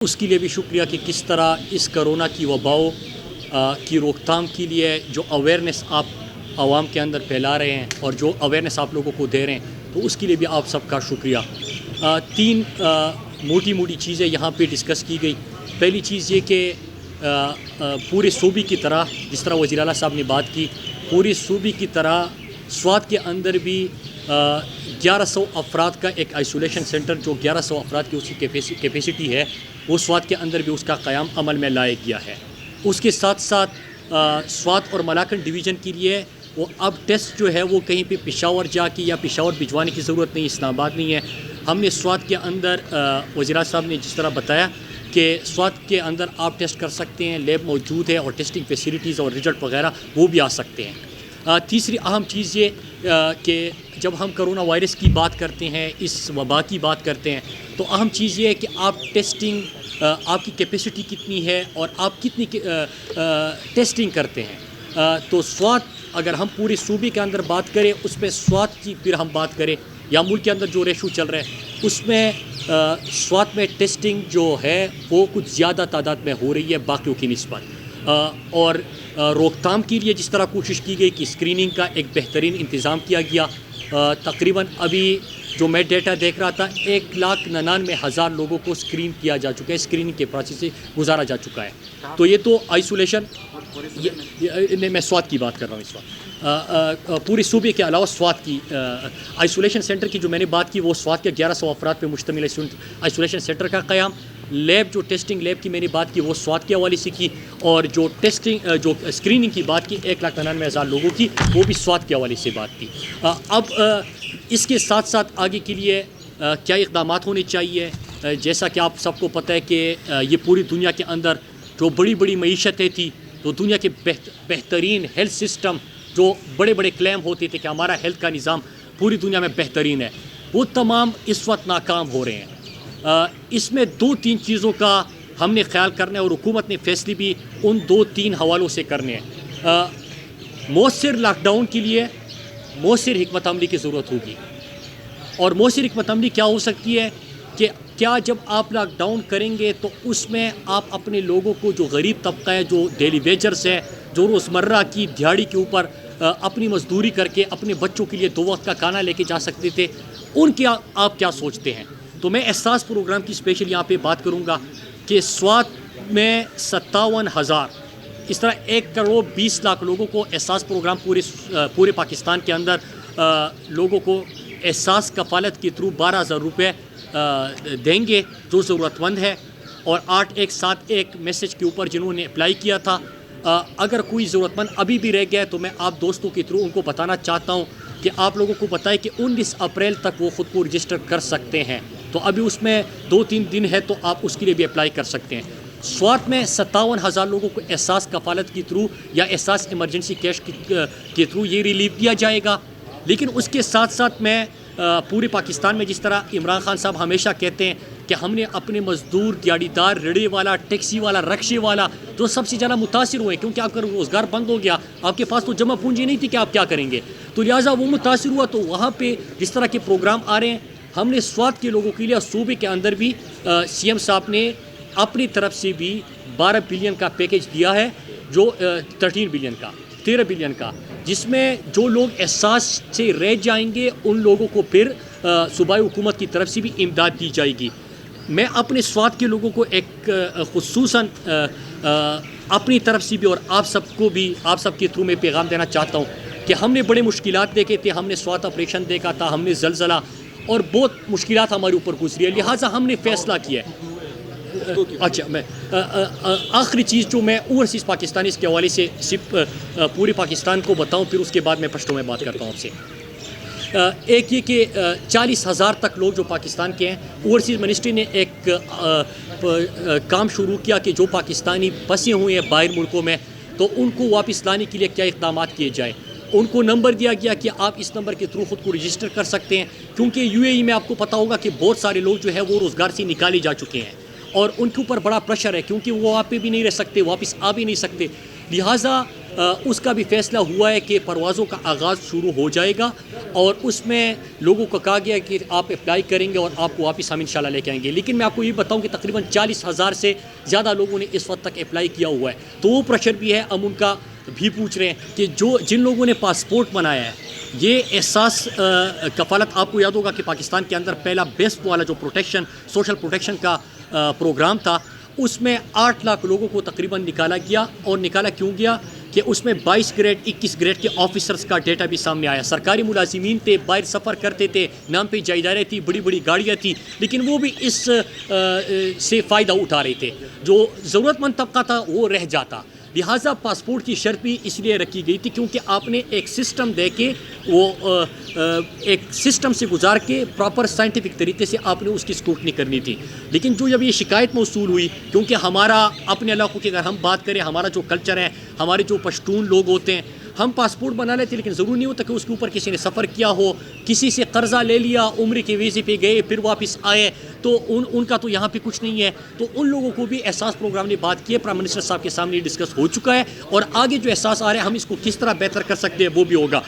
اس کے لیے بھی شکریہ کہ کس طرح اس کرونا کی وباؤں کی روک تھام کے لیے جو اویئرنیس آپ عوام کے اندر پھیلا رہے ہیں اور جو اویئرنیس آپ لوگوں کو دے رہے ہیں، تو اس کے لیے بھی آپ سب کا شکریہ۔ تین موٹی چیزیں یہاں پہ ڈسکس کی گئی۔ پہلی چیز یہ کہ پورے صوبے کی طرح، جس طرح وزیر اعلیٰ صاحب نے بات کی، پورے صوبے کی طرح سوات کے اندر بھی 1100 افراد کا ایک آئسولیشن سینٹر، جو 1100 افراد کی اس کی کیپیسٹی ہے، وہ سوات کے اندر بھی اس کا قیام عمل میں لایا گیا ہے۔ اس کے ساتھ ساتھ سوات اور ملاکنڈ ڈویژن کے لیے وہ اب ٹیسٹ جو ہے وہ کہیں پہ پشاور جا کے یا پشاور بھجوانے کی ضرورت نہیں، اسلام آباد نہیں ہے۔ ہم نے سوات کے اندر وزیر اعظم صاحب نے جس طرح بتایا کہ سوات کے اندر آپ ٹیسٹ کر سکتے ہیں، لیب موجود ہے اور ٹیسٹنگ فیسیلیٹیز اور رزلٹ وغیرہ وہ بھی آ سکتے ہیں۔ تیسری اہم چیز یہ کہ جب ہم کرونا وائرس کی بات کرتے ہیں، اس وبا کی بات کرتے ہیں، تو اہم چیز یہ ہے کہ آپ ٹیسٹنگ، آپ کی کیپیسٹی کتنی ہے اور آپ کتنی ٹیسٹنگ کرتے ہیں۔ تو سوات، اگر ہم پورے صوبے کے اندر بات کریں، اس میں سوات کی پھر ہم بات کریں یا ملک کے اندر جو ریشو چل رہا ہے، اس میں سوات میں ٹیسٹنگ جو ہے وہ کچھ زیادہ تعداد میں ہو رہی ہے باقیوں کی نسبت، اور روک تھام کے لیے جس طرح کوشش کی گئی کہ اسکریننگ کا ایک بہترین انتظام کیا گیا۔ تقریباً ابھی جو میں ڈیٹا دیکھ رہا تھا، 1,99,000 لوگوں کو اسکرین کیا جا چکا ہے، اسکریننگ کے پروسیس سے گزارا جا چکا ہے۔ تو یہ تو آئسولیشن، میں سوات کی بات کر رہا ہوں اس وقت، پورے صوبے کے علاوہ سوات کی آئسولیشن سینٹر کی جو میں نے بات کی، وہ سوات کے 1100 افراد پہ مشتمل آئسولیشن سینٹر کا قیام۔ لیب، جو ٹیسٹنگ لیب کی میں نے بات کی، وہ سوات کے حوالے سے کی، اور جو جو اسکریننگ کی بات کی 1,99,000 لوگوں کی، وہ بھی سوات کے حوالے سے بات کی۔ اب اس کے ساتھ ساتھ آگے کے لیے کیا اقدامات ہونے چاہیے؟ جیسا کہ آپ سب کو پتہ ہے کہ یہ پوری دنیا کے اندر جو بڑی معیشتیں تھی، تو دنیا کے بہترین ہیلتھ سسٹم، جو بڑے کلیم ہوتے تھے کہ ہمارا ہیلتھ کا نظام پوری دنیا میں بہترین ہے، وہ تمام اس وقت ناکام ہو رہے ہیں۔ اس میں 2-3 چیزوں کا ہم نے خیال کرنا ہے، اور حکومت نے فیصلے بھی ان 2-3 حوالوں سے کرنے ہیں۔ مؤثر لاک ڈاؤن کے لیے مؤثر حکمت عملی کی ضرورت ہوگی، اور مؤثر حکمت عملی کیا ہو سکتی ہے کہ کیا جب آپ لاک ڈاؤن کریں گے تو اس میں آپ اپنے لوگوں کو، جو غریب طبقہ ہے، جو ڈیلی ویجرز ہیں، جو روزمرہ کی دیہڑی کے اوپر اپنی مزدوری کر کے اپنے بچوں کے لیے 2 وقت کا کھانا لے کے جا سکتے تھے، ان کی آپ کیا سوچتے ہیں؟ تو میں احساس پروگرام کی اسپیشل یہاں پہ بات کروں گا کہ سوات میں 57,000، اس طرح 1,20,00,000 لوگوں کو احساس پروگرام پورے پاکستان کے اندر لوگوں کو احساس کفالت کے تھرو 12,000 روپے دیں گے جو ضرورت مند ہے، اور 8171 میسیج کے اوپر جنہوں نے اپلائی کیا تھا۔ اگر کوئی ضرورت مند ابھی بھی رہ گیا ہے تو میں آپ دوستوں کے تھرو ان کو بتانا چاہتا ہوں کہ آپ لوگوں کو بتائیں کہ 19 اپریل تک وہ خود کو رجسٹر کر سکتے ہیں، تو ابھی اس میں 2-3 دن ہے، تو آپ اس کے لیے بھی اپلائی کر سکتے ہیں۔ سوات میں 57,000 لوگوں کو احساس کفالت کے تھرو یا احساس ایمرجنسی کیش کے تھرو یہ ریلیف دیا جائے گا۔ لیکن اس کے ساتھ ساتھ میں پورے پاکستان میں، جس طرح عمران خان صاحب ہمیشہ کہتے ہیں کہ ہم نے اپنے مزدور، دیہڑی دار، ریڑے والا، ٹیکسی والا، رکشے والا، جو سب سے زیادہ متاثر ہوئے، کیونکہ آپ کا روزگار بند ہو گیا، آپ کے پاس تو جمع پونجی نہیں تھی کہ آپ کیا کریں گے، تو لہٰذا وہ متاثر ہوا۔ تو وہاں پہ جس طرح کے پروگرام آ رہے ہیں، ہم نے سوات کے لوگوں کے لیے صوبے کے اندر بھی سی ایم صاحب نے اپنی طرف سے بھی 12 بلین کا پیکیج دیا ہے، جو 13 بلین کا، جس میں جو لوگ احساس سے رہ جائیں گے ان لوگوں کو پھر صوبائی حکومت کی طرف سے بھی امداد دی جائے گی۔ میں اپنے سوات کے لوگوں کو ایک خصوصاً اپنی طرف سے بھی اور آپ سب کو بھی، آپ سب کے تھرو میں پیغام دینا چاہتا ہوں کہ ہم نے بڑے مشکلات دیکھے تھے، ہم نے سوات آپریشن دیکھا تھا، ہم نے زلزلہ اور بہت مشکلات ہمارے اوپر گزری ہے، لہٰذا ہم نے فیصلہ کیا ہے۔ اچھا، میں آخری چیز جو میں اوورسیز پاکستانی اس کے حوالے سے صرف پورے پاکستان کو بتاؤں، پھر اس کے بعد میں پشتو میں بات کرتا ہوں آپ سے۔ ایک یہ کہ 40,000 تک لوگ جو پاکستان کے ہیں، اوورسیز منسٹری نے ایک کام شروع کیا کہ جو پاکستانی پھنسے ہوئے ہیں باہر ملکوں میں، تو ان کو واپس لانے کے لیے کیا اقدامات کیے جائیں۔ ان کو نمبر دیا گیا کہ آپ اس نمبر کے تھرو خود کو رجسٹر کر سکتے ہیں، کیونکہ UAE میں آپ کو پتہ ہوگا کہ بہت سارے لوگ جو ہے وہ روزگار سے نکالے جا چکے ہیں، اور ان کے اوپر بڑا پریشر ہے، کیونکہ وہ وہاں پہ بھی نہیں رہ سکتے، واپس آ بھی نہیں سکتے۔ لہٰذا اس کا بھی فیصلہ ہوا ہے کہ پروازوں کا آغاز شروع ہو جائے گا، اور اس میں لوگوں کو کہا گیا کہ آپ اپلائی کریں گے اور آپ کو واپس ہم انشاءاللہ لے کے آئیں گے۔ لیکن میں آپ کو یہ بتاؤں کہ تقریباً 40,000 سے زیادہ لوگوں نے اس وقت تک اپلائی کیا ہوا ہے، تو وہ پریشر بھی ہے۔ ہم ان کا بھی پوچھ رہے ہیں کہ جن لوگوں نے پاسپورٹ بنایا ہے، یہ احساس کفالت، آپ کو یاد ہوگا کہ پاکستان کے اندر پہلا بیسٹ والا جو پروٹیکشن، سوشل پروٹیکشن کا پروگرام تھا، اس میں 8 لاکھ لوگوں کو تقریباً نکالا گیا، اور نکالا کیوں گیا کہ اس میں 22 گریڈ 21 گریڈ کے آفیسرز کا ڈیٹا بھی سامنے آیا۔ سرکاری ملازمین تھے، باہر سفر کرتے تھے، نام پہ جائیدادیں تھی، بڑی بڑی گاڑیاں تھیں، لیکن وہ بھی اس سے فائدہ اٹھا رہے تھے۔ جو ضرورت مند طبقہ تھا وہ رہ جاتا۔ لہٰذا پاسپورٹ کی شرط بھی اس لیے رکھی گئی تھی کیونکہ آپ نے ایک سسٹم دے کے، وہ ایک سسٹم سے گزار کے پراپر سائنٹیفک طریقے سے آپ نے اس کی اسکروٹنی کرنی تھی۔ لیکن جب یہ شکایت موصول ہوئی، کیونکہ ہمارا اپنے علاقوں کی اگر ہم بات کریں، ہمارا جو کلچر ہے، ہمارے جو پشتون لوگ ہوتے ہیں، ہم پاسپورٹ بنا لیتے، لیکن ضرور نہیں ہوتا کہ اس کے اوپر کسی نے سفر کیا ہو، کسی سے قرضہ لے لیا، عمرے کے ویزے پہ گئے پھر واپس آئے، تو ان کا تو یہاں پہ کچھ نہیں ہے۔ تو ان لوگوں کو بھی احساس پروگرام نے بات کی ہے، پرائم منسٹر صاحب کے سامنے ڈسکس ہو چکا ہے، اور آگے جو احساس آ رہا ہے ہم اس کو کس طرح بہتر کر سکتے ہیں وہ بھی ہوگا۔